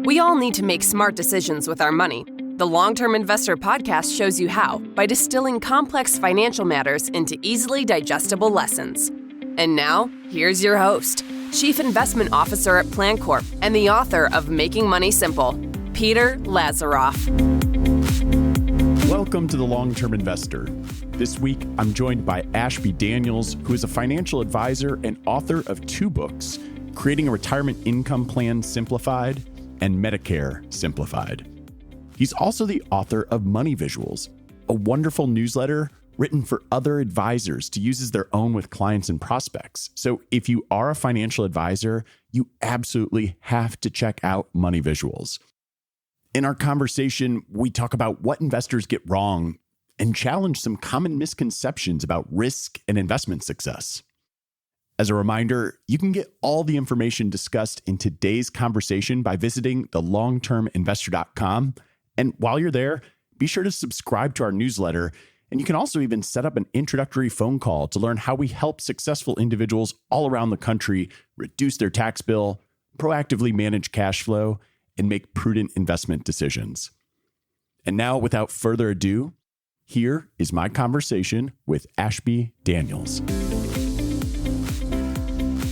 We all need to make smart decisions with our money. The Long-Term Investor Podcast shows you how by distilling complex financial matters into easily digestible lessons. And now, here's your host, Chief Investment Officer at PlanCorp and the author of Making Money Simple, Peter Lazaroff. Welcome to The Long-Term Investor. This week, I'm joined by Ashby Daniels, who is a financial advisor and author of two books, Creating a Retirement Income Plan Simplified and Medicare Simplified. He's also the author of Money Visuals, a wonderful newsletter written for other advisors to use as their own with clients and prospects. So if you are a financial advisor, you absolutely have to check out Money Visuals. In our conversation, we talk about what investors get wrong and challenge some common misconceptions about risk and investment success. As a reminder, you can get all the information discussed in today's conversation by visiting thelongterminvestor.com. And while you're there, be sure to subscribe to our newsletter. And you can also even set up an introductory phone call to learn how we help successful individuals all around the country reduce their tax bill, proactively manage cash flow, and make prudent investment decisions. And now, without further ado, here is my conversation with Ashby Daniels.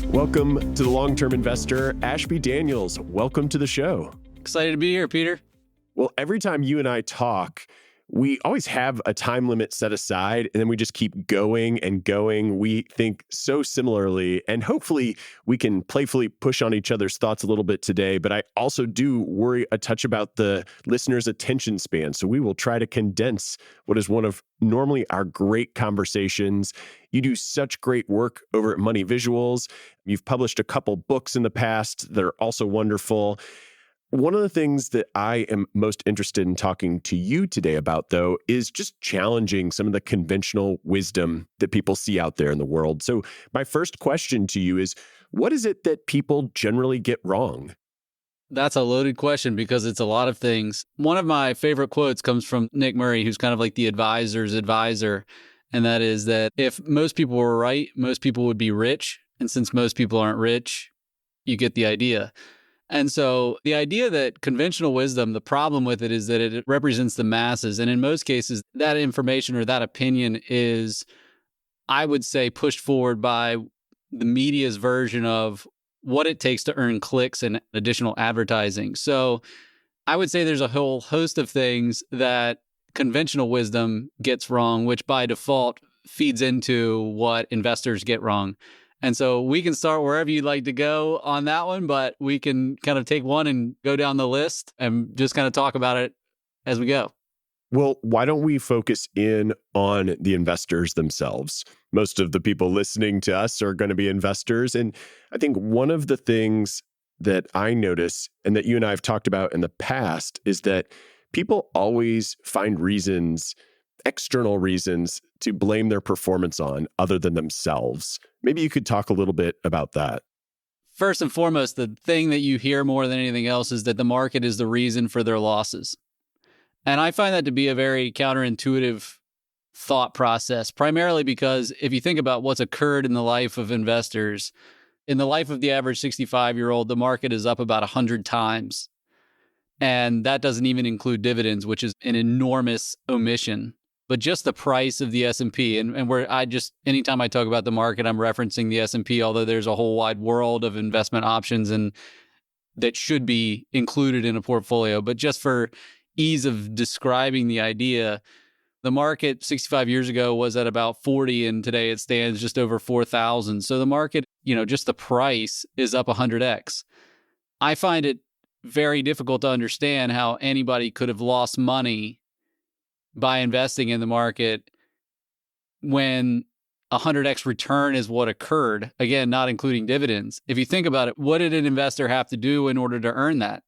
Welcome to The Long-Term Investor, Ashby Daniels. Welcome to the show. Excited to be here, Peter. Well, every time you and I talk, we always have a time limit set aside, and then we just keep going and going. We think so similarly, and hopefully we can playfully push on each other's thoughts a little bit today. But I also do worry a touch about the listener's attention span. So we will try to condense what is one of normally our great conversations. You do such great work over at Money Visuals. You've published a couple books in the past that are also wonderful. One of the things that I am most interested in talking to you today about, though, is just challenging some of the conventional wisdom that people see out there in the world. So my first question to you is, what is it that people generally get wrong? That's a loaded question because it's a lot of things. One of my favorite quotes comes from Nick Murray, who's kind of like the advisor's advisor. And that is that if most people were right, most people would be rich. And since most people aren't rich, you get the idea. And so the idea that conventional wisdom, the problem with it is that it represents the masses. And in most cases, that information or that opinion is, I would say, pushed forward by the media's version of what it takes to earn clicks and additional advertising. So I would say there's a whole host of things that conventional wisdom gets wrong, which by default feeds into what investors get wrong. And so we can start wherever you'd like to go on that one, but we can kind of take one and go down the list and just kind of talk about it as we go. Well, why don't we focus in on the investors themselves? Most of the people listening to us are going to be investors. And I think one of the things that I notice and that you and I have talked about in the past is that people always find reasons, external reasons, to blame their performance on other than themselves. Maybe you could talk a little bit about that. First and foremost, the thing that you hear more than anything else is that the market is the reason for their losses. And I find that to be a very counterintuitive thought process, primarily because if you think about what's occurred in the life of investors, in the life of the average 65-year-old, the market is up about 100 times. And that doesn't even include dividends, which is an enormous omission. But just the price of the S&P, and where anytime I talk about the market, I'm referencing the S&P, although there's a whole wide world of investment options and that should be included in a portfolio. But just for ease of describing the idea, the market 65 years ago was at about 40, and today it stands just over 4,000. So the market, just the price is up 100x. I find it very difficult to understand how anybody could have lost money by investing in the market when 100x return is what occurred, again, not including dividends. If you think about it, what did an investor have to do in order to earn that?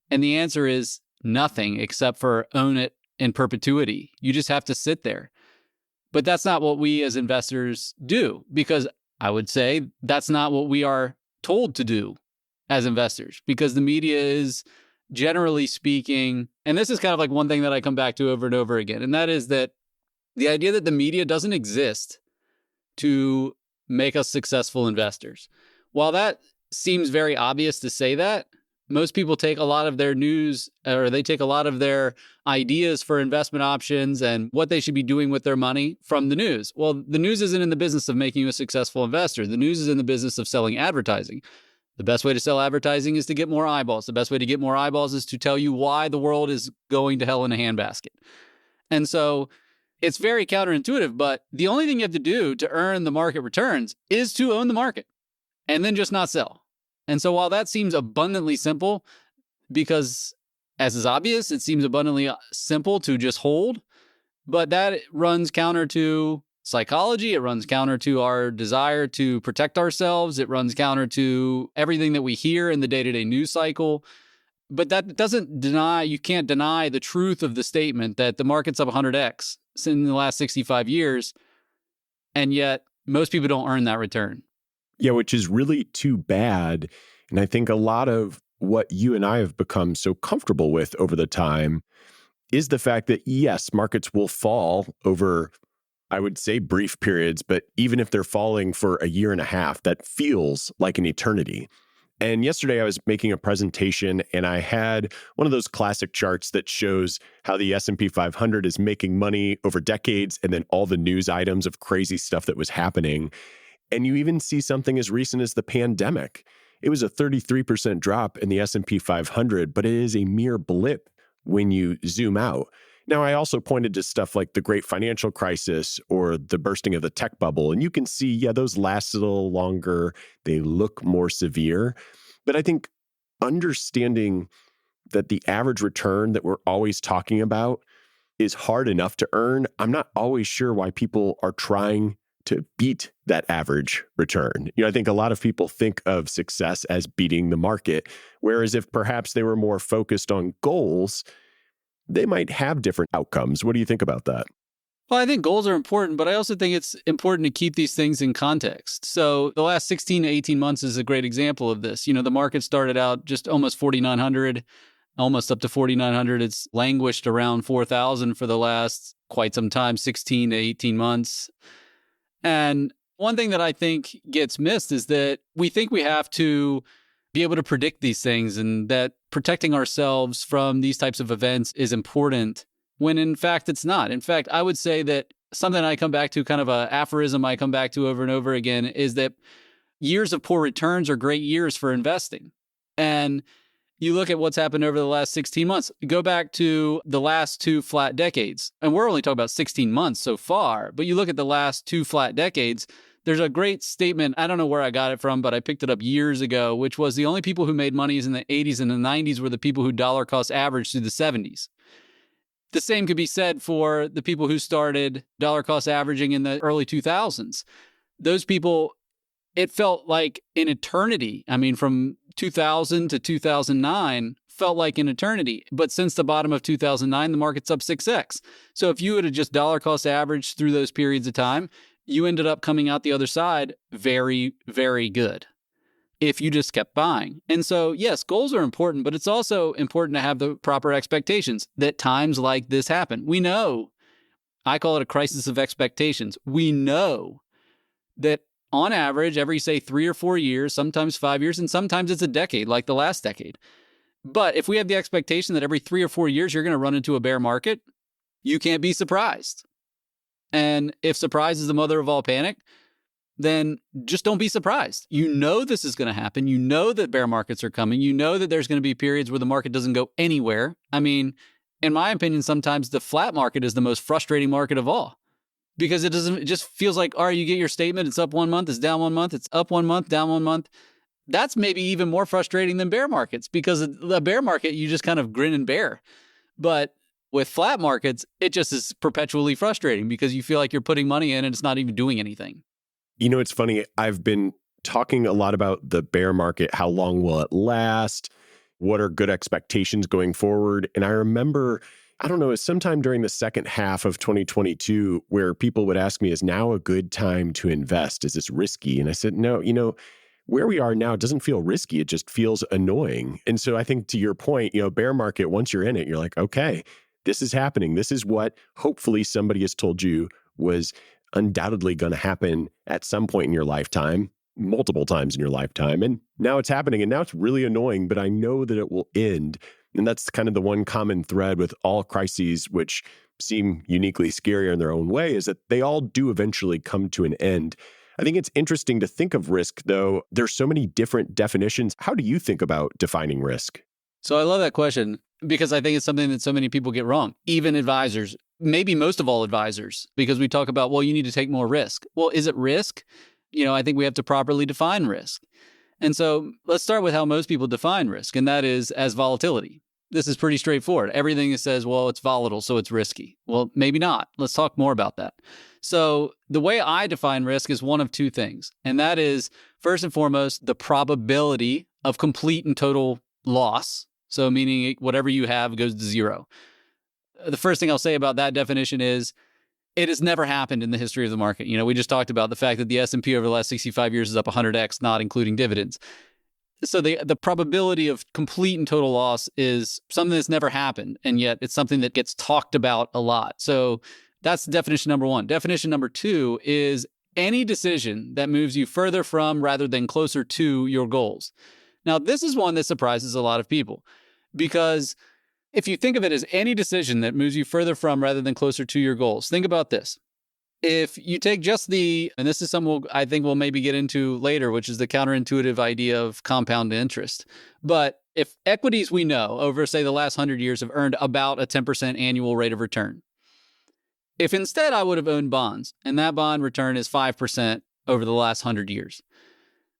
And the answer is nothing except for own it in perpetuity. You just have to sit there. But that's not what we as investors do, because I would say that's not what we are told to do as investors, because the media is, generally speaking, and this is kind of like one thing that I come back to over and over again, and that is that the idea that the media doesn't exist to make us successful investors. While that seems very obvious to say that, Most people take a lot of their news, or they take a lot of their ideas for investment options and what they should be doing with their money from the news. Well, the news isn't in the business of making you a successful investor. The news is in the business of selling advertising. The best way to sell advertising is to get more eyeballs. The best way to get more eyeballs is to tell you why the world is going to hell in a handbasket. And so it's very counterintuitive, but the only thing you have to do to earn the market returns is to own the market and then just not sell. And so while that seems abundantly simple, because as is obvious, it seems abundantly simple to just hold, but that runs counter to psychology. It runs counter to our desire to protect ourselves. It runs counter to everything that we hear in the day-to-day news cycle. But that doesn't deny, you can't deny the truth of the statement that the market's up 100x in the last 65 years, and yet most people don't earn that return. Yeah, which is really too bad. And I think a lot of what you and I have become so comfortable with over the time is the fact that, yes, markets will fall over, I would say, brief periods, but even if they're falling for a year and a half, that feels like an eternity. And yesterday I was making a presentation and I had one of those classic charts that shows how the S&P 500 is making money over decades and then all the news items of crazy stuff that was happening. And you even see something as recent as the pandemic. It was a 33% drop in the S&P 500, but it is a mere blip when you zoom out. Now, I also pointed to stuff like the Great Financial Crisis or the bursting of the tech bubble. And you can see, yeah, those last a little longer. They look more severe. But I think understanding that the average return that we're always talking about is hard enough to earn, I'm not always sure why people are trying to beat that average return. I think a lot of people think of success as beating the market, whereas if perhaps they were more focused on goals, they might have different outcomes. What do you think about that? Well, I think goals are important, but I also think it's important to keep these things in context. So the last 16 to 18 months is a great example of this. The market started out just almost 4,900, almost up to 4,900. It's languished around 4,000 for the last quite some time, 16 to 18 months. And one thing that I think gets missed is that we think we have to be able to predict these things and that protecting ourselves from these types of events is important when in fact it's not. In fact, I would say that something I come back to, kind of an aphorism I come back to over and over again, is that years of poor returns are great years for investing. And you look at what's happened over the last 16 months, go back to the last two flat decades. And we're only talking about 16 months so far, but you look at the last two flat decades, there's a great statement. I don't know where I got it from, but I picked it up years ago, which was the only people who made money in the 80s and the 90s were the people who dollar cost averaged through the 70s. The same could be said for the people who started dollar cost averaging in the early 2000s. Those people, it felt like an eternity. I mean, from 2000 to 2009 felt like an eternity. But since the bottom of 2009, the market's up 6x. So if you would have just dollar cost averaged through those periods of time, you ended up coming out the other side very, very good if you just kept buying. And so, yes, goals are important, but it's also important to have the proper expectations that times like this happen. We know, I call it a crisis of expectations. We know that on average, every, say, 3 or 4 years, sometimes 5 years, and sometimes it's a decade, like the last decade. But if we have the expectation that every 3 or 4 years you're going to run into a bear market, you can't be surprised. And if surprise is the mother of all panic, then just don't be surprised. You know this is going to happen. You know that bear markets are coming. You know that there's going to be periods where the market doesn't go anywhere. I mean, in my opinion, sometimes the flat market is the most frustrating market of all. Because it just feels like, all right, you get your statement, it's up 1 month, it's down 1 month, it's up 1 month, down 1 month. That's maybe even more frustrating than bear markets, because the bear market, you just kind of grin and bear. But with flat markets, it just is perpetually frustrating because you feel like you're putting money in and it's not even doing anything. It's funny. I've been talking a lot about the bear market. How long will it last? What are good expectations going forward? And I remember, I don't know, it's sometime during the second half of 2022 where people would ask me, is now a good time to invest? Is this risky? And I said, no, where we are now doesn't feel risky. It just feels annoying. And so I think to your point, bear market, once you're in it, you're like, okay, this is happening. This is what hopefully somebody has told you was undoubtedly going to happen at some point in your lifetime. multiple times in your lifetime. And now it's happening. And now it's really annoying, but I know that it will end. And that's kind of the one common thread with all crises, which seem uniquely scarier in their own way, is that they all do eventually come to an end. I think it's interesting to think of risk, though. There's so many different definitions. How do you think about defining risk? So I love that question because I think it's something that so many people get wrong, even advisors, maybe most of all advisors, because we talk about, well, you need to take more risk. Well, is it risk? I think we have to properly define risk. And so let's start with how most people define risk, and that is as volatility. This is pretty straightforward. Everything that says, well, it's volatile, so it's risky. Well, maybe not. Let's talk more about that. So the way I define risk is one of two things, and that is, first and foremost, the probability of complete and total loss. So meaning whatever you have goes to zero. The first thing I'll say about that definition is it has never happened in the history of the market. We just talked about the fact that the S&P over the last 65 years is up 100x, not including dividends. So the probability of complete and total loss is something that's never happened, and yet it's something that gets talked about a lot. So that's definition number one. Definition number two is any decision that moves you further from rather than closer to your goals. Now, this is one that surprises a lot of people because if you think of it as any decision that moves you further from rather than closer to your goals, think about this. If you take just and this is something I think we'll maybe get into later, which is the counterintuitive idea of compound interest. But if equities we know over, say, the last 100 years have earned about a 10% annual rate of return, if instead I would have owned bonds and that bond return is 5% over the last 100 years,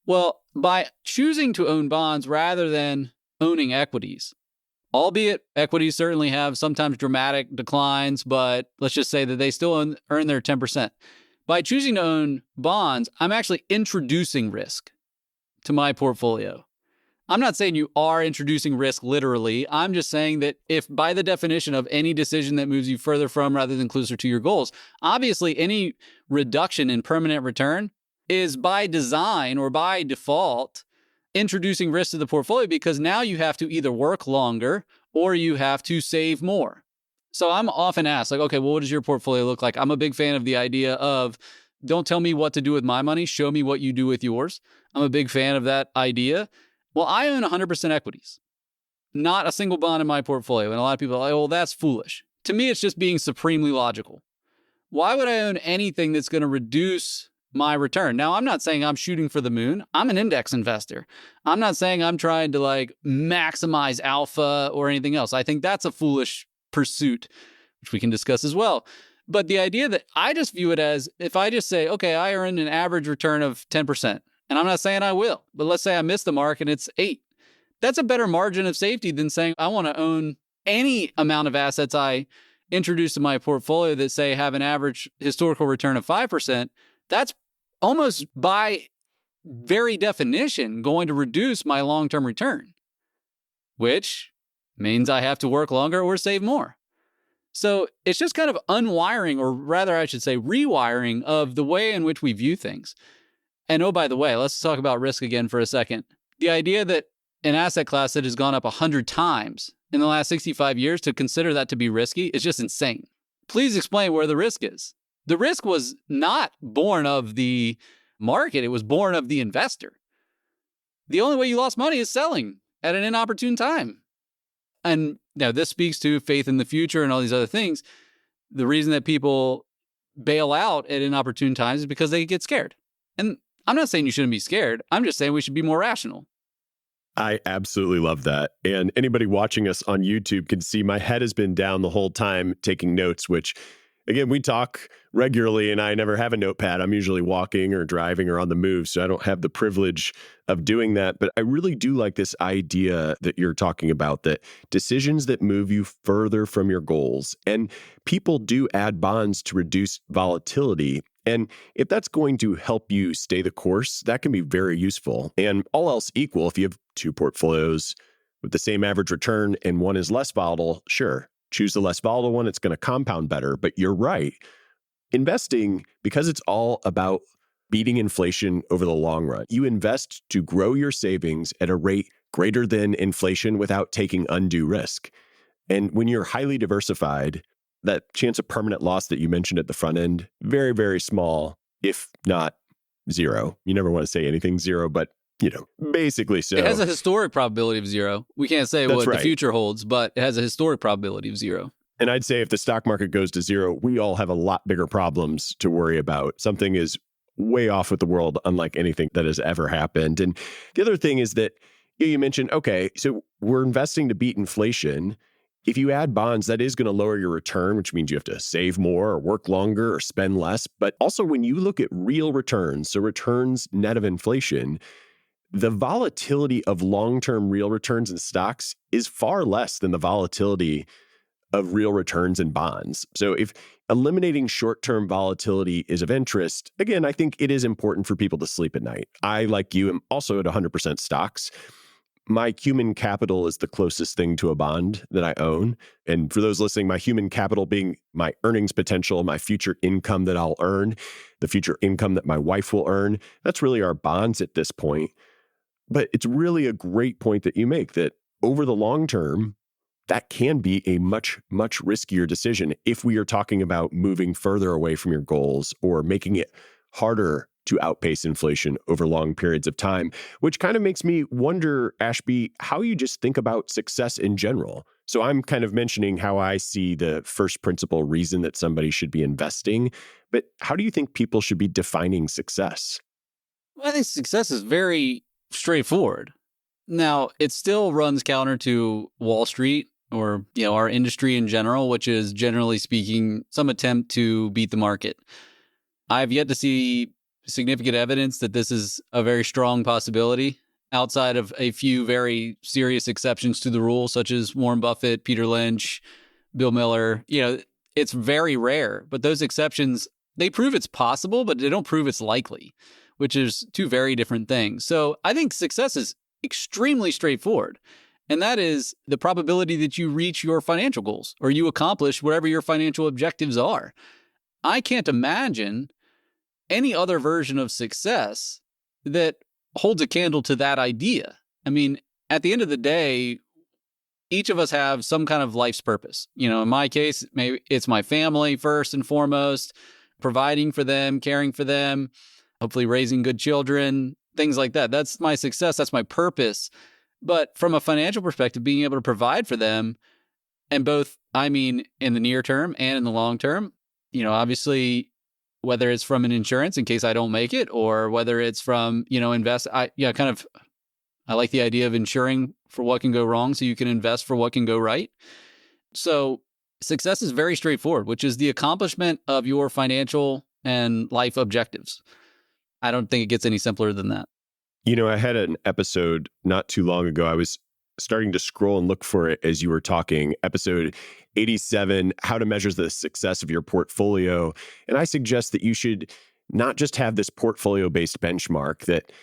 well, by choosing to own bonds rather than owning equities, albeit equities certainly have sometimes dramatic declines, but let's just say that they still earn their 10%. By choosing to own bonds, I'm actually introducing risk to my portfolio. I'm not saying you are introducing risk literally. I'm just saying that if by the definition of any decision that moves you further from rather than closer to your goals, obviously any reduction in permanent return is by design or by default introducing risk to the portfolio because now you have to either work longer or you have to save more. So I'm often asked, like, okay, well, what does your portfolio look like? I'm a big fan of the idea of don't tell me what to do with my money, show me what you do with yours. I'm a big fan of that idea. Well, I own 100% equities, not a single bond in my portfolio. And a lot of people are like, well, that's foolish. To me, it's just being supremely logical. Why would I own anything that's going to reduce my return? Now, I'm not saying I'm shooting for the moon. I'm an index investor. I'm not saying I'm trying to maximize alpha or anything else. I think that's a foolish pursuit, which we can discuss as well. But the idea that I just view it as if I just say, okay, I earn an average return of 10%, and I'm not saying I will, but let's say I miss the mark and it's 8. That's a better margin of safety than saying I want to own any amount of assets I introduce to my portfolio that say have an average historical return of 5%. That's almost by very definition going to reduce my long-term return, which means I have to work longer or save more. So it's just kind of unwiring, or rather I should say rewiring of the way in which we view things. And oh, by the way, let's talk about risk again for a second. The idea that an asset class that has gone up 100 times in the last 65 years, to consider that to be risky is just insane. Please explain where the risk is. The risk was not born of the market. It was born of the investor. The only way you lost money is selling at an inopportune time. And now this speaks to faith in the future and all these other things. The reason that people bail out at inopportune times is because they get scared. And I'm not saying you shouldn't be scared. I'm just saying we should be more rational. I absolutely love that. And anybody watching us on YouTube can see my head has been down the whole time taking notes, which, again, we talk regularly and I never have a notepad. I'm usually walking or driving or on the move, so I don't have the privilege of doing that. But I really do like this idea that you're talking about, that decisions that move you further from your goals. And people do add bonds to reduce volatility. And if that's going to help you stay the course, that can be very useful. And all else equal, if you have two portfolios with the same average return and one is less volatile, sure, choose the less volatile one. It's going to compound better. But you're right. Investing, because it's all about beating inflation over the long run, you invest to grow your savings at a rate greater than inflation without taking undue risk. And when you're highly diversified, that chance of permanent loss that you mentioned at the front end, very, very small, if not zero. You never want to say anything zero, but basically so. It has a historic probability of zero. We can't say That's what right. the future holds, but it has a historic probability of zero. And I'd say if the stock market goes to zero, we all have a lot bigger problems to worry about. Something is way off with the world, unlike anything that has ever happened. And the other thing is that you mentioned, okay, so we're investing to beat inflation. If you add bonds, that is going to lower your return, which means you have to save more or work longer or spend less. But also when you look at real returns, so returns net of inflation, the volatility of long-term real returns in stocks is far less than the volatility of real returns in bonds. So if eliminating short-term volatility is of interest, again, I think it is important for people to sleep at night. I, like you, am also at 100% stocks. My human capital is the closest thing to a bond that I own. And for those listening, my human capital being my earnings potential, my future income that I'll earn, the future income that my wife will earn, that's really our bonds at this point. But it's really a great point that you make that over the long term, that can be a much, much riskier decision if we are talking about moving further away from your goals or making it harder to outpace inflation over long periods of time, which kind of makes me wonder, Ashby, how you just think about success in general. So I'm kind of mentioning how I see the first principle reason that somebody should be investing, but how do you think people should be defining success? Well, I think success is very straightforward. Now, it still runs counter to Wall Street or, our industry in general, which is generally speaking some attempt to beat the market. I've yet to see significant evidence that this is a very strong possibility outside of a few very serious exceptions to the rule, such as Warren Buffett, Peter Lynch, Bill Miller. It's very rare, but those exceptions, they prove it's possible, but they don't prove it's likely, which is two very different things. So I think success is extremely straightforward. And that is the probability that you reach your financial goals or you accomplish whatever your financial objectives are. I can't imagine any other version of success that holds a candle to that idea. I mean, at the end of the day, each of us have some kind of life's purpose. In my case, maybe it's my family first and foremost, providing for them, caring for them, hopefully raising good children, things like that. That's my success. That's my purpose. But from a financial perspective, being able to provide for them, and both, in the near term and in the long term, obviously, whether it's from an insurance in case I don't make it, or whether it's from, invest. I like the idea of insuring for what can go wrong so you can invest for what can go right. So success is very straightforward, which is the accomplishment of your financial and life objectives. I don't think it gets any simpler than that. I had an episode not too long ago. I was starting to scroll and look for it as you were talking. Episode 87, How to Measure the Success of Your Portfolio. And I suggest that you should not just have this portfolio-based benchmark. That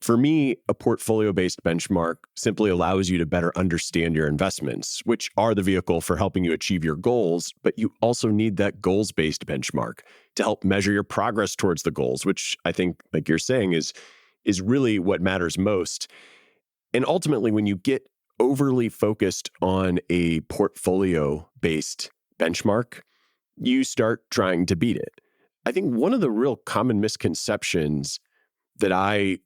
for me, a portfolio-based benchmark simply allows you to better understand your investments, which are the vehicle for helping you achieve your goals. But you also need that goals-based benchmark to help measure your progress towards the goals, which I think, like you're saying, is really what matters most. And ultimately, when you get overly focused on a portfolio-based benchmark, you start trying to beat it. I think one of the real common misconceptions that I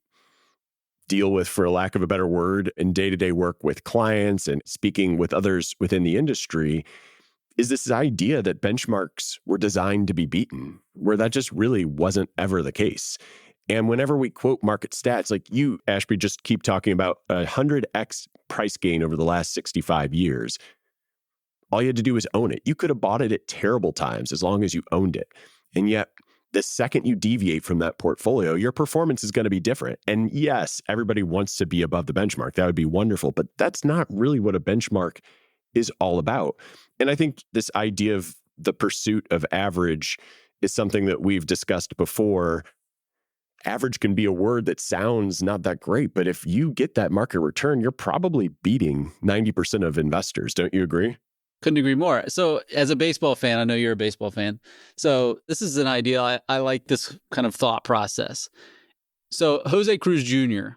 deal with, for lack of a better word, in day-to-day work with clients and speaking with others within the industry is this idea that benchmarks were designed to be beaten, where that just really wasn't ever the case. And whenever we quote market stats, like you, Ashby, just keep talking about 100x price gain over the last 65 years. All you had to do was own it. You could have bought it at terrible times as long as you owned it. And yet, the second you deviate from that portfolio, your performance is going to be different. And yes, everybody wants to be above the benchmark. That would be wonderful. But that's not really what a benchmark is all about. And I think this idea of the pursuit of average is something that we've discussed before. Average can be a word that sounds not that great, but if you get that market return, you're probably beating 90% of investors. Don't you agree? Couldn't agree more. So as a baseball fan, I know you're a baseball fan. So this is an idea. I like this kind of thought process. So Jose Cruz Jr.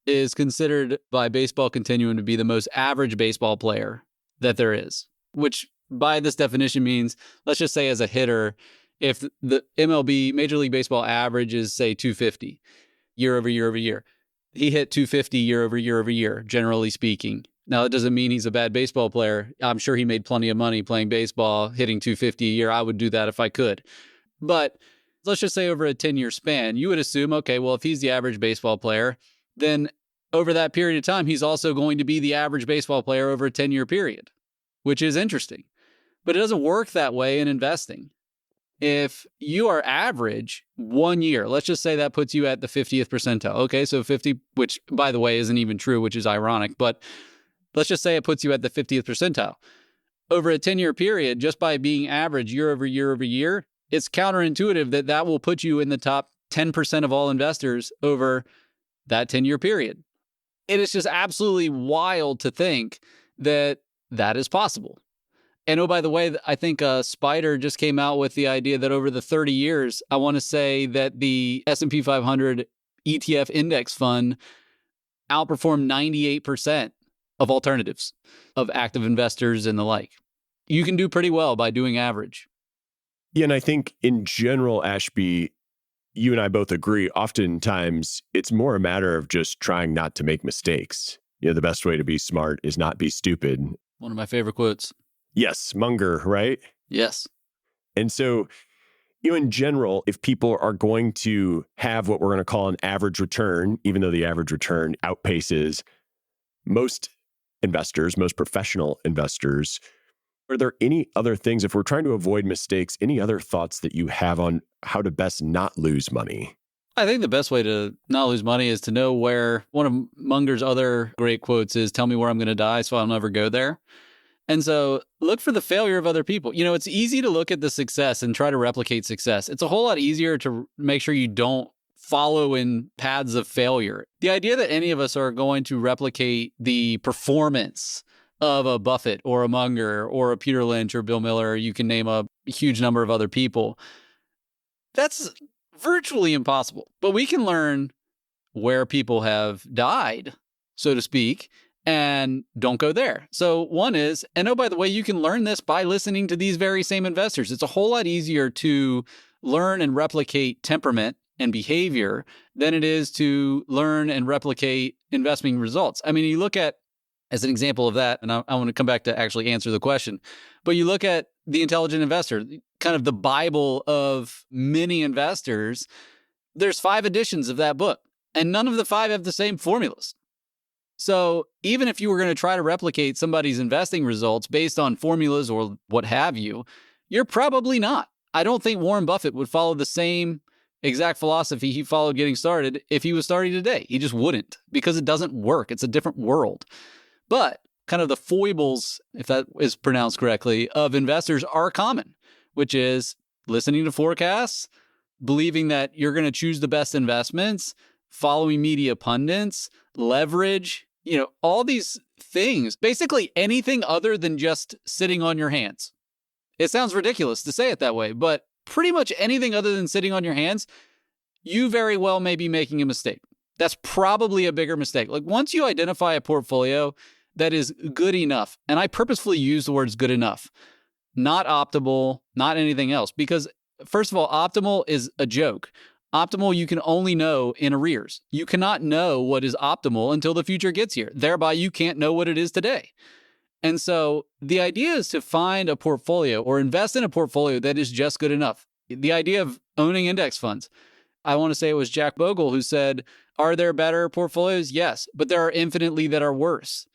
is considered by Baseball Continuum to be the most average baseball player that there is, which by this definition means, let's just say as a hitter, if the MLB, Major League Baseball average is, say, 250 year over year over year, he hit 250 year over year over year, generally speaking. Now, that doesn't mean he's a bad baseball player. I'm sure he made plenty of money playing baseball, hitting 250 a year. I would do that if I could. But let's just say over a 10-year span, you would assume, okay, well, if he's the average baseball player, then over that period of time, he's also going to be the average baseball player over a 10-year period, which is interesting. But it doesn't work that way in investing. If you are average 1 year, let's just say that puts you at the 50th percentile. Okay, so 50, which by the way isn't even true, which is ironic, but let's just say it puts you at the 50th percentile. Over a 10-year period, just by being average year over year over year, it's counterintuitive that that will put you in the top 10% of all investors over that 10-year period. It is just absolutely wild to think that that is possible. And oh, by the way, I think Spider just came out with the idea that over the 30 years, I want to say that the S&P 500 ETF index fund outperformed 98% of alternatives, of active investors and the like. You can do pretty well by doing average. Yeah, and I think in general, Ashby, you and I both agree, oftentimes it's more a matter of just trying not to make mistakes. You know, the best way to be smart is not be stupid. One of my favorite quotes. Yes, Munger, right? Yes. And so, you know, in general, if people are going to have what we're going to call an average return, even though the average return outpaces most investors, most professional investors, are there any other things, if we're trying to avoid mistakes, any other thoughts that you have on how to best not lose money? I think the best way to not lose money is to know where, one of Munger's other great quotes is, tell me where I'm going to die so I'll never go there. And so look for the failure of other people. You know, it's easy to look at the success and try to replicate success. It's a whole lot easier to make sure you don't follow in paths of failure. The idea that any of us are going to replicate the performance of a Buffett or a Munger or a Peter Lynch or Bill Miller, you can name a huge number of other people, that's virtually impossible. But we can learn where people have died, so to speak, and don't go there. So one is, and oh, by the way, you can learn this by listening to these very same investors. It's a whole lot easier to learn and replicate temperament and behavior than it is to learn and replicate investment results. I mean, you look at, as an example of that, and I want to come back to actually answer the question, but you look at The Intelligent Investor, kind of the Bible of many investors. There's 5 editions of that book, and none of the 5 have the same formulas. So even if you were going to try to replicate somebody's investing results based on formulas or what have you, you're probably not. I don't think Warren Buffett would follow the same exact philosophy he followed getting started if he was starting today. He just wouldn't, because it doesn't work. It's a different world. But kind of the foibles, if that is pronounced correctly, of investors are common, which is listening to forecasts, believing that you're going to choose the best investments, following media pundits, leverage, you know, all these things, basically anything other than just sitting on your hands. It sounds ridiculous to say it that way, but pretty much anything other than sitting on your hands, you very well may be making a mistake. That's probably a bigger mistake. Like once you identify a portfolio that is good enough, and I purposefully use the words good enough, not optimal, not anything else, because first of all, optimal is a joke. Optimal, you can only know in arrears. You cannot know what is optimal until the future gets here. Thereby, you can't know what it is today. And so the idea is to find a portfolio or invest in a portfolio that is just good enough. The idea of owning index funds. I want to say it was Jack Bogle who said, are there better portfolios? Yes, but there are infinitely that are worse.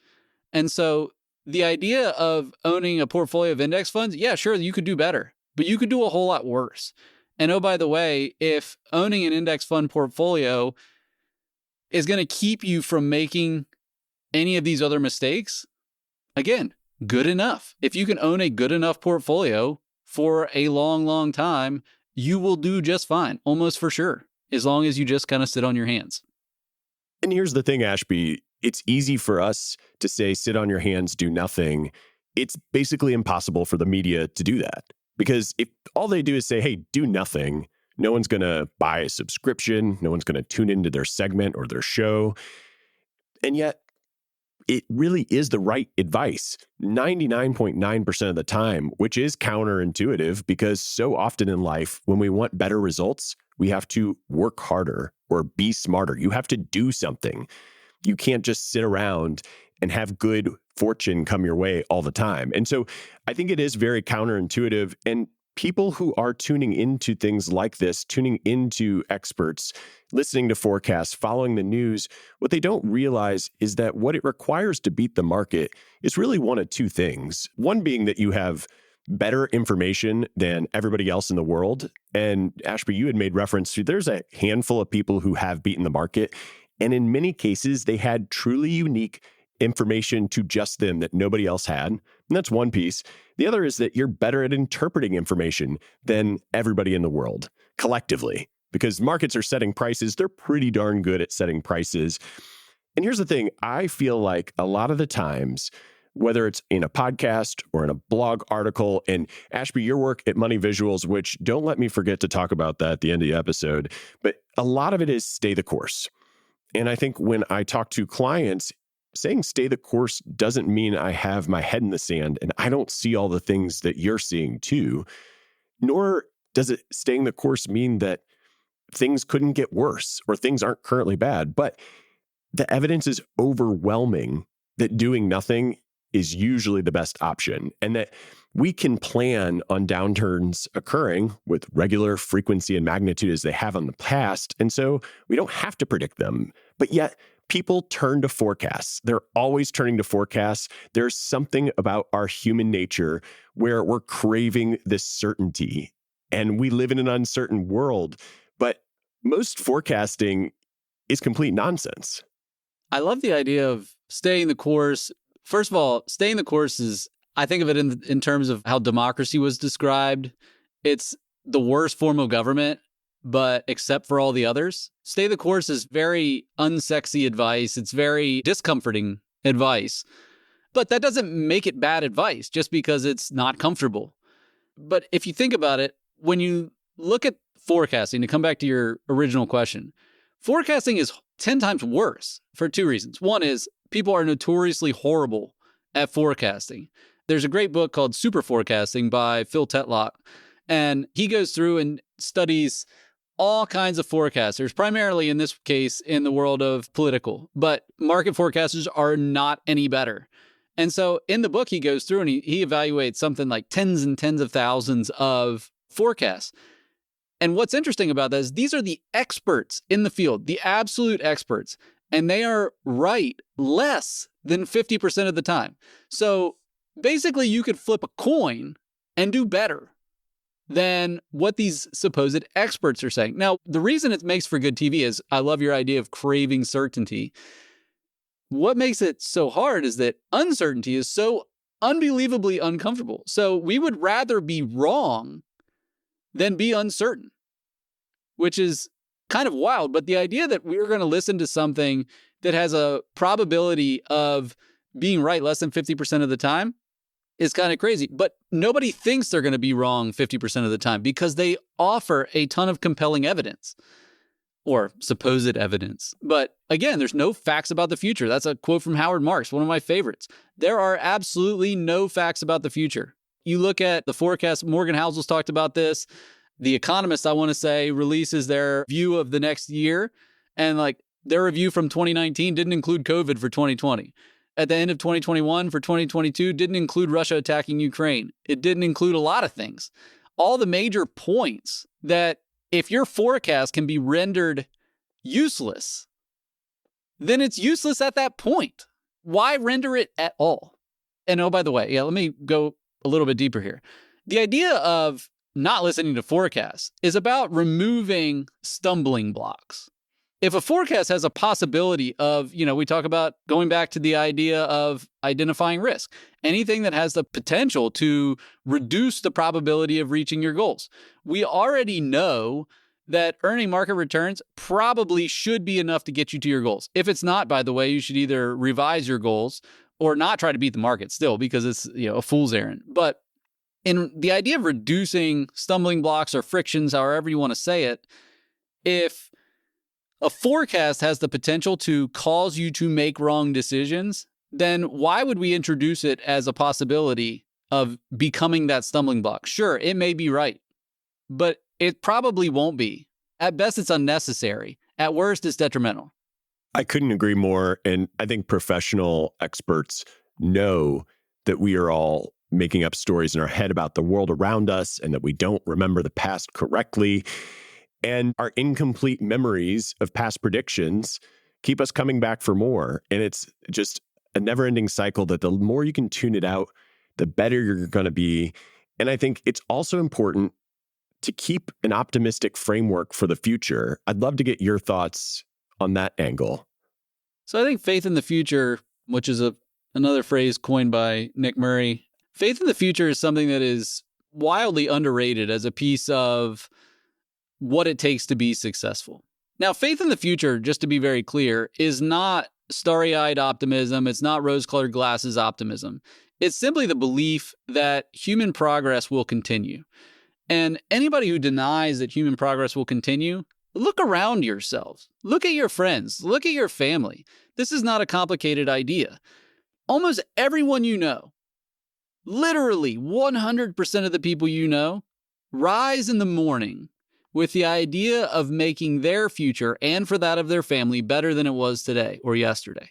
And so the idea of owning a portfolio of index funds, yeah, sure, you could do better, but you could do a whole lot worse. And oh, by the way, if owning an index fund portfolio is going to keep you from making any of these other mistakes, again, good enough. If you can own a good enough portfolio for a long, long time, you will do just fine, almost for sure, as long as you just kind of sit on your hands. And here's the thing, Ashby, it's easy for us to say, sit on your hands, do nothing. It's basically impossible for the media to do that. Because if all they do is say, hey, do nothing, no one's going to buy a subscription, no one's going to tune into their segment or their show. And yet, it really is the right advice 99.9% of the time, which is counterintuitive because so often in life, when we want better results, we have to work harder or be smarter. You have to do something. You can't just sit around and have good fortune come your way all the time. And so I think it is very counterintuitive. And people who are tuning into things like this, tuning into experts, listening to forecasts, following the news, what they don't realize is that what it requires to beat the market is really one of two things. One being that you have better information than everybody else in the world. And Ashby, you had made reference to there's a handful of people who have beaten the market. And in many cases, they had truly unique information to just them that nobody else had. And that's one piece. The other is that you're better at interpreting information than everybody in the world collectively, because markets are setting prices. They're pretty darn good at setting prices. And here's the thing. I feel like a lot of the times, whether it's in a podcast or in a blog article, and Ashby, your work at Money Visuals, which don't let me forget to talk about that at the end of the episode, but a lot of it is stay the course. And I think when I talk to clients, saying stay the course doesn't mean I have my head in the sand and I don't see all the things that you're seeing too, nor does it staying the course mean that things couldn't get worse or things aren't currently bad. But the evidence is overwhelming that doing nothing is usually the best option, and that we can plan on downturns occurring with regular frequency and magnitude as they have in the past. And so we don't have to predict them, but yet people turn to forecasts. They're always turning to forecasts. There's something about our human nature where we're craving this certainty, and we live in an uncertain world, but most forecasting is complete nonsense. I love the idea of staying the course. First of all, staying the course is, I think of it in terms of how democracy was described. It's the worst form of government, but except for all the others. Stay the course is very unsexy advice. It's very discomforting advice. But that doesn't make it bad advice just because it's not comfortable. But if you think about it, when you look at forecasting, to come back to your original question, forecasting is 10 times worse for two reasons. One is people are notoriously horrible at forecasting. There's a great book called Super Forecasting by Phil Tetlock, and he goes through and studies all kinds of forecasters, primarily in this case in the world of political, but market forecasters are not any better. And so in the book, he goes through and he evaluates something like tens and tens of thousands of forecasts. And what's interesting about that is these are the experts in the field, the absolute experts, and they are right less than 50% of the time. So basically, you could flip a coin and do better than what these supposed experts are saying. Now, the reason it makes for good TV is I love your idea of craving certainty. What makes it so hard is that uncertainty is so unbelievably uncomfortable. So we would rather be wrong than be uncertain, which is kind of wild. But the idea that we're going to listen to something that has a probability of being right less than 50% of the time is kind of crazy. But nobody thinks they're going to be wrong 50% of the time because they offer a ton of compelling evidence or supposed evidence. But again, there's no facts about the future. That's a quote from Howard Marks, one of my favorites. There are absolutely no facts about the future. You look at the forecast, Morgan Housel's talked about this. The Economist, I want to say, releases their view of the next year. And like their review from 2019 didn't include COVID for 2020. At the end of 2021 for 2022 didn't include Russia attacking Ukraine. It didn't include a lot of things. All the major points that if your forecast can be rendered useless, then it's useless at that point. Why render it at all? And oh, by the way, let me go a little bit deeper here. The idea of not listening to forecasts is about removing stumbling blocks. If a forecast has a possibility of, we talk about going back to the idea of identifying risk, anything that has the potential to reduce the probability of reaching your goals. We already know that earning market returns probably should be enough to get you to your goals. If it's not, by the way, you should either revise your goals or not try to beat the market still because it's, a fool's errand. But in the idea of reducing stumbling blocks or frictions, however you want to say it, if a forecast has the potential to cause you to make wrong decisions, then why would we introduce it as a possibility of becoming that stumbling block? Sure, it may be right, but it probably won't be. At best, it's unnecessary. At worst, it's detrimental. I couldn't agree more. And I think professional experts know that we are all making up stories in our head about the world around us and that we don't remember the past correctly. And our incomplete memories of past predictions keep us coming back for more. And it's just a never-ending cycle that the more you can tune it out, the better you're going to be. And I think it's also important to keep an optimistic framework for the future. I'd love to get your thoughts on that angle. So I think faith in the future, which is another phrase coined by Nick Murray, faith in the future is something that is wildly underrated as a piece of what it takes to be successful. Now, faith in the future, just to be very clear, is not starry-eyed optimism. It's not rose-colored glasses optimism. It's simply the belief that human progress will continue. And anybody who denies that human progress will continue, look around yourselves. Look at your friends. Look at your family. This is not a complicated idea. Almost everyone you know, literally 100% of the people you know, rise in the morning with the idea of making their future and for that of their family better than it was today or yesterday.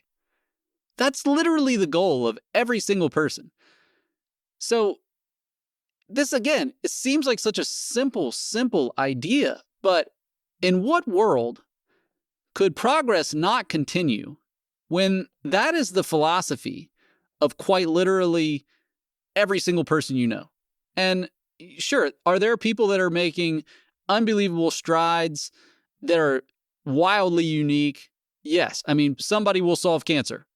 That's literally the goal of every single person. So this, again, it seems like such a simple idea, but in what world could progress not continue when that is the philosophy of quite literally every single person you know? And sure, are there people that are making unbelievable strides that are wildly unique? Yes. I mean, somebody will solve cancer.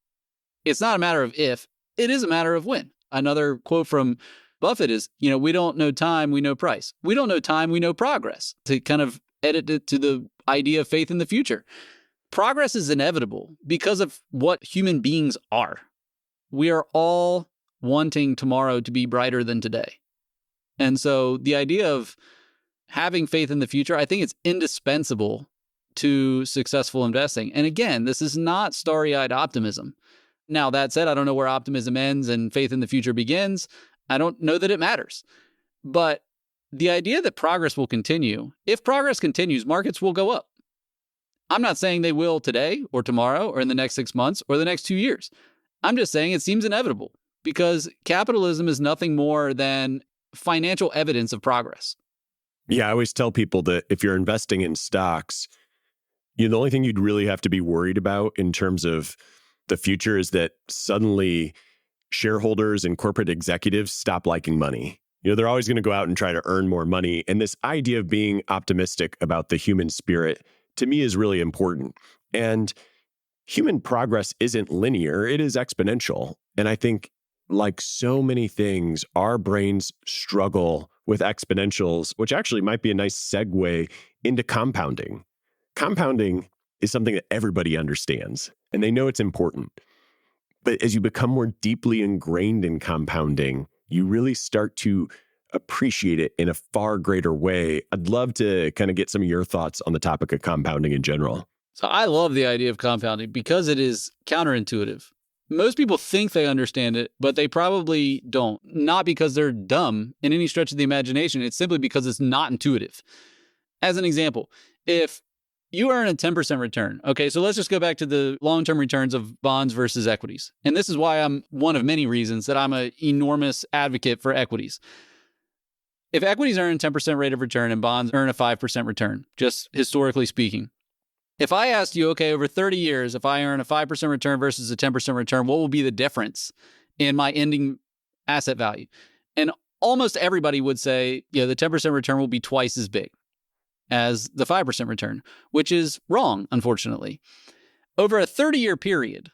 It's not a matter of if, it is a matter of when. Another quote from Buffett is, we don't know time, we know price. We don't know time, we know progress. To kind of edit it to the idea of faith in the future. Progress is inevitable because of what human beings are. We are all wanting tomorrow to be brighter than today. And so the idea of having faith in the future, I think it's indispensable to successful investing. And again, this is not starry-eyed optimism. Now, that said, I don't know where optimism ends and faith in the future begins. I don't know that it matters. But the idea that progress will continue, if progress continues, markets will go up. I'm not saying they will today or tomorrow or in the next 6 months or the next 2 years. I'm just saying it seems inevitable because capitalism is nothing more than financial evidence of progress. Yeah, I always tell people that if you're investing in stocks, the only thing you'd really have to be worried about in terms of the future is that suddenly shareholders and corporate executives stop liking money. They're always going to go out and try to earn more money. And this idea of being optimistic about the human spirit, to me, is really important. And human progress isn't linear, it is exponential. And I think, like so many things, our brains struggle with exponentials, which actually might be a nice segue into compounding. Compounding is something that everybody understands, and they know it's important. But as you become more deeply ingrained in compounding, you really start to appreciate it in a far greater way. I'd love to kind of get some of your thoughts on the topic of compounding in general. So I love the idea of compounding because it is counterintuitive. Most people think they understand it, but they probably don't. Not because they're dumb in any stretch of the imagination. It's simply because it's not intuitive. As an example, if you earn a 10% return. Okay, so let's just go back to the long-term returns of bonds versus equities. And this is why I'm one of many reasons that I'm an enormous advocate for equities. If equities earn a 10% rate of return and bonds earn a 5% return, just historically speaking, if I asked you, okay, over 30 years, if I earn a 5% return versus a 10% return, what will be the difference in my ending asset value? And almost everybody would say, the 10% return will be twice as big as the 5% return, which is wrong, unfortunately. Over a 30-year period,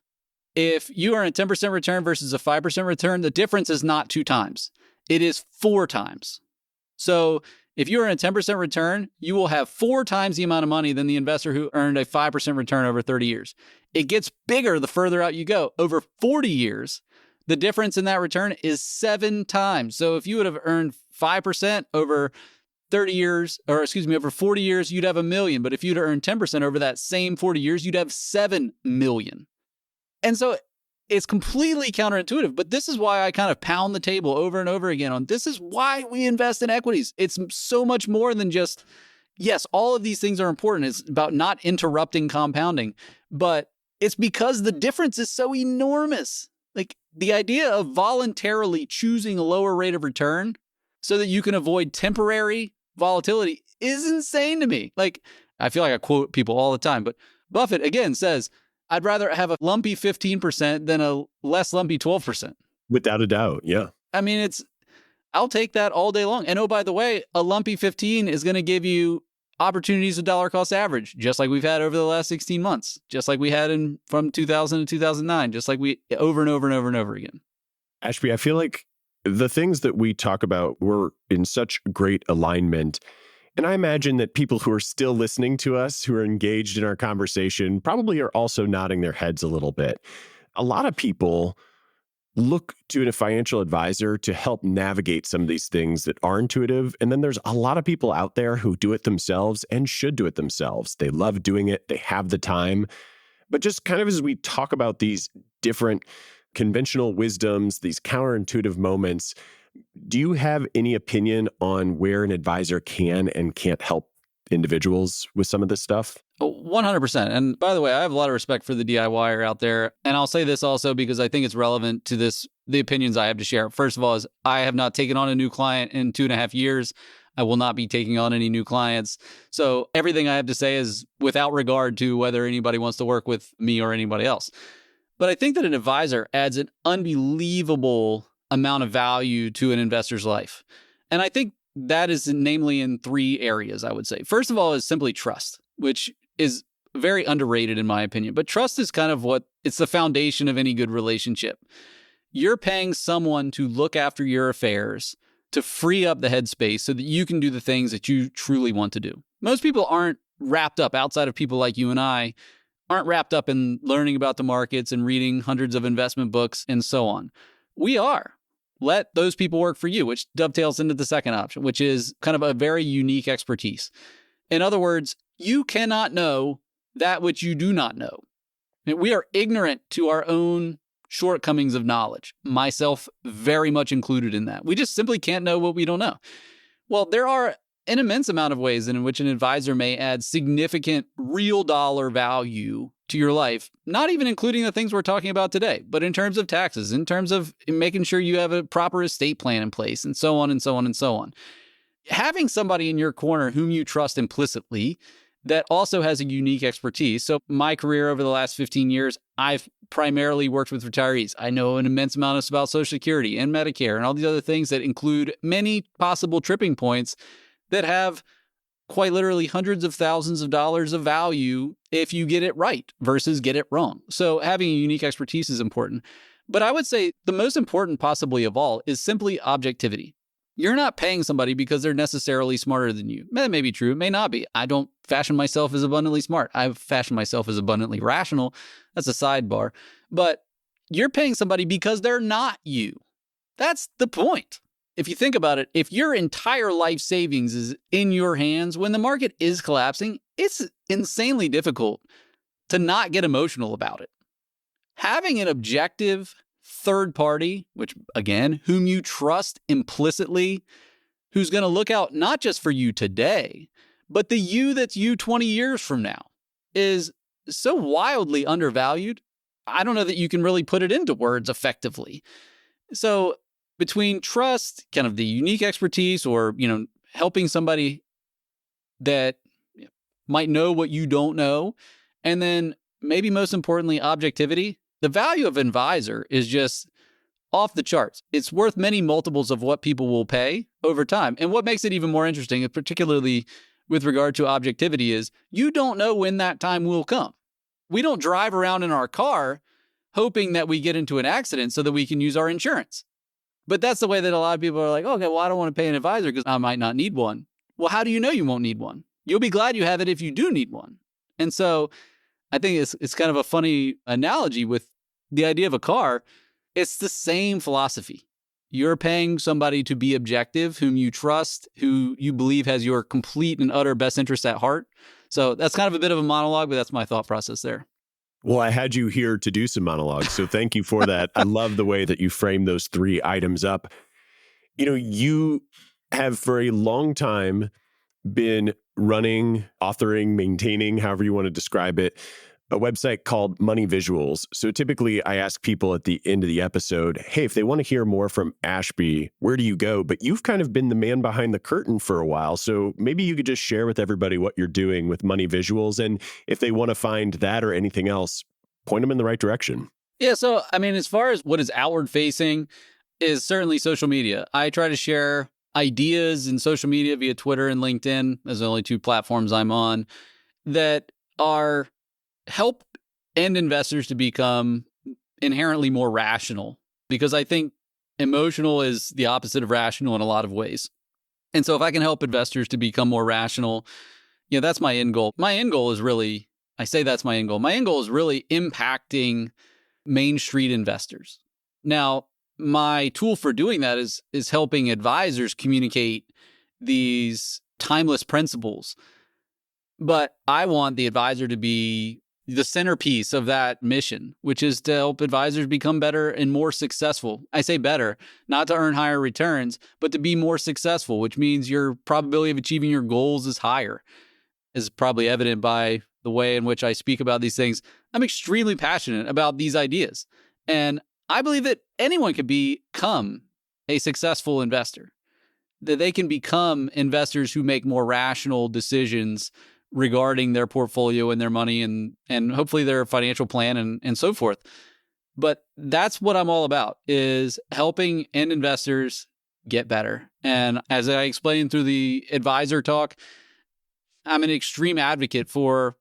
if you earn a 10% return versus a 5% return, the difference is not 2 times. It is 4 times. So if you earn a 10% return, you will have 4 times the amount of money than the investor who earned a 5% return over 30 years. It gets bigger the further out you go. Over 40 years, the difference in that return is 7 times. So if you would have earned 5% over 30 years, over 40 years, you'd have $1 million. But if you'd earned 10% over that same 40 years, you'd have $7 million. And so it's completely counterintuitive, but this is why I kind of pound the table over and over again on this is why we invest in equities. It's so much more than just, yes, all of these things are important. It's about not interrupting compounding, but it's because the difference is so enormous. Like the idea of voluntarily choosing a lower rate of return so that you can avoid temporary volatility is insane to me. Like, I feel like I quote people all the time, but Buffett again says, I'd rather have a lumpy 15% than a less lumpy 12%. Without a doubt, yeah. I mean, I'll take that all day long. And oh, by the way, a lumpy 15 is going to give you opportunities of dollar cost average, just like we've had over the last 16 months, just like we had from 2000 to 2009, just like we over and over and over and over again. Ashby, I feel like the things that we talk about were in such great alignment. And I imagine that people who are still listening to us, who are engaged in our conversation, probably are also nodding their heads a little bit. A lot of people look to a financial advisor to help navigate some of these things that are intuitive. And then there's a lot of people out there who do it themselves and should do it themselves. They love doing it. They have the time. But just kind of as we talk about these different conventional wisdoms, these counterintuitive moments, do you have any opinion on where an advisor can and can't help individuals with some of this stuff? 100%. And by the way, I have a lot of respect for the DIYer out there. And I'll say this also because I think it's relevant to the opinions I have to share. First of all, is I have not taken on a new client in 2.5 years. I will not be taking on any new clients. So everything I have to say is without regard to whether anybody wants to work with me or anybody else. But I think that an advisor adds an unbelievable amount of value to an investor's life. And I think that is namely in 3 areas, I would say. First of all is simply trust, which is very underrated in my opinion. But trust is kind of it's the foundation of any good relationship. You're paying someone to look after your affairs, to free up the headspace so that you can do the things that you truly want to do. Most people aren't wrapped up, outside of people like you and I, aren't wrapped up in learning about the markets and reading hundreds of investment books and so on. We are. Let those people work for you, which dovetails into the second option, which is kind of a very unique expertise. In other words, you cannot know that which you do not know. We are ignorant to our own shortcomings of knowledge, myself very much included in that. We just simply can't know what we don't know. Well, there are an immense amount of ways in which an advisor may add significant real dollar value to your life, not even including the things we're talking about today, but in terms of taxes, in terms of making sure you have a proper estate plan in place, and so on and so on and so on. Having somebody in your corner whom you trust implicitly that also has a unique expertise. So my career over the last 15 years, I've primarily worked with retirees. I know an immense amount about Social Security and Medicare and all these other things that include many possible tripping points that have quite literally hundreds of thousands of dollars of value if you get it right versus get it wrong. So having a unique expertise is important. But I would say the most important possibly of all is simply objectivity. You're not paying somebody because they're necessarily smarter than you. That may be true. It may not be. I don't fashion myself as abundantly smart. I fashion myself as abundantly rational. That's a sidebar. But you're paying somebody because they're not you. That's the point. If you think about it, if your entire life savings is in your hands, when the market is collapsing, it's insanely difficult to not get emotional about it. Having an objective third party, which again, whom you trust implicitly, who's going to look out not just for you today, but the you that's you 20 years from now, is so wildly undervalued. I don't know that you can really put it into words effectively. So between trust, kind of the unique expertise, or, helping somebody that might know what you don't know, and then maybe most importantly, objectivity, the value of an advisor is just off the charts. It's worth many multiples of what people will pay over time. And what makes it even more interesting, particularly with regard to objectivity, is you don't know when that time will come. We don't drive around in our car hoping that we get into an accident so that we can use our insurance. But that's the way that a lot of people are like, okay, well, I don't want to pay an advisor because I might not need one. Well, how do you know you won't need one? You'll be glad you have it if you do need one. And so I think it's kind of a funny analogy with the idea of a car. It's the same philosophy. You're paying somebody to be objective, whom you trust, who you believe has your complete and utter best interest at heart. So that's kind of a bit of a monologue, but that's my thought process there. Well, I had you here to do some monologues, so thank you for that. I love the way that you frame those 3 items up. You have for a long time been running, authoring, maintaining, however you want to describe it, a website called Money Visuals. So typically I ask people at the end of the episode, hey, if they want to hear more from Ashby, where do you go? But you've kind of been the man behind the curtain for a while. So maybe you could just share with everybody what you're doing with Money Visuals. And if they want to find that or anything else, point them in the right direction. Yeah. So, as far as what is outward facing is certainly social media. I try to share ideas in social media via Twitter and LinkedIn, as the only 2 platforms I'm on, that are help end investors to become inherently more rational, because I think emotional is the opposite of rational in a lot of ways. And so if I can help investors to become more rational, that's my end goal. My end goal is really, I say that's my end goal. My end goal is really impacting Main Street investors. Now, my tool for doing that is helping advisors communicate these timeless principles. But I want the advisor to be the centerpiece of that mission, which is to help advisors become better and more successful. I say better, not to earn higher returns, but to be more successful, which means your probability of achieving your goals is higher. Is probably evident by the way in which I speak about these things. I'm extremely passionate about these ideas. And I believe that anyone can become a successful investor, that they can become investors who make more rational decisions regarding their portfolio and their money and hopefully their financial plan and so forth. But that's what I'm all about, is helping end investors get better. And as I explained through the advisor talk, I'm an extreme advocate for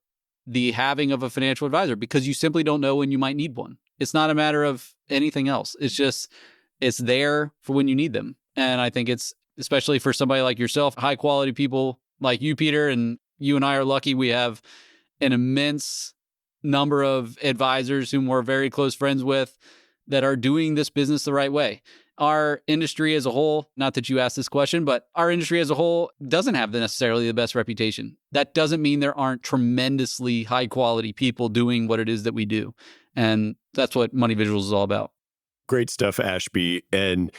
the having of a financial advisor, because you simply don't know when you might need one. It's not a matter of anything else. It's there for when you need them. And I think it's, especially for somebody like yourself, high quality people like you, Peter, and you and I are lucky we have an immense number of advisors whom we're very close friends with that are doing this business the right way. Our industry as a whole, not that you asked this question, but our industry as a whole doesn't have necessarily the best reputation. That doesn't mean there aren't tremendously high quality people doing what it is that we do. And that's what Money Visuals is all about. Great stuff, Ashby. And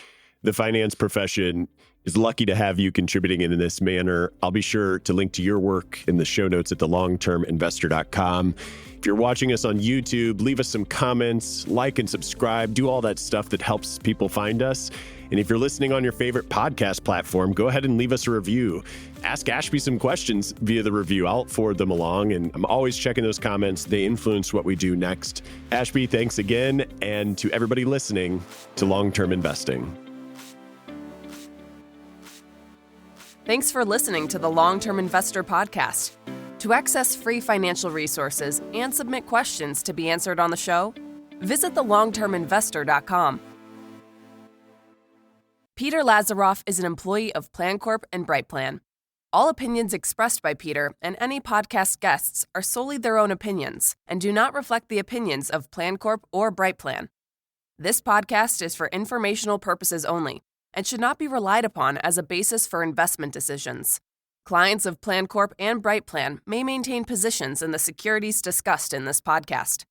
the finance profession is lucky to have you contributing in this manner. I'll be sure to link to your work in the show notes at thelongterminvestor.com. If you're watching us on YouTube, leave us some comments, like and subscribe, do all that stuff that helps people find us. And if you're listening on your favorite podcast platform, go ahead and leave us a review. Ask Ashby some questions via the review. I'll forward them along, and I'm always checking those comments. They influence what we do next. Ashby, thanks again. And to everybody listening to Long-Term Investing. Thanks for listening to the Long-Term Investor Podcast. To access free financial resources and submit questions to be answered on the show, visit thelongterminvestor.com. Peter Lazaroff is an employee of PlanCorp and BrightPlan. All opinions expressed by Peter and any podcast guests are solely their own opinions and do not reflect the opinions of PlanCorp or BrightPlan. This podcast is for informational purposes only and should not be relied upon as a basis for investment decisions. Clients of PlanCorp and BrightPlan may maintain positions in the securities discussed in this podcast.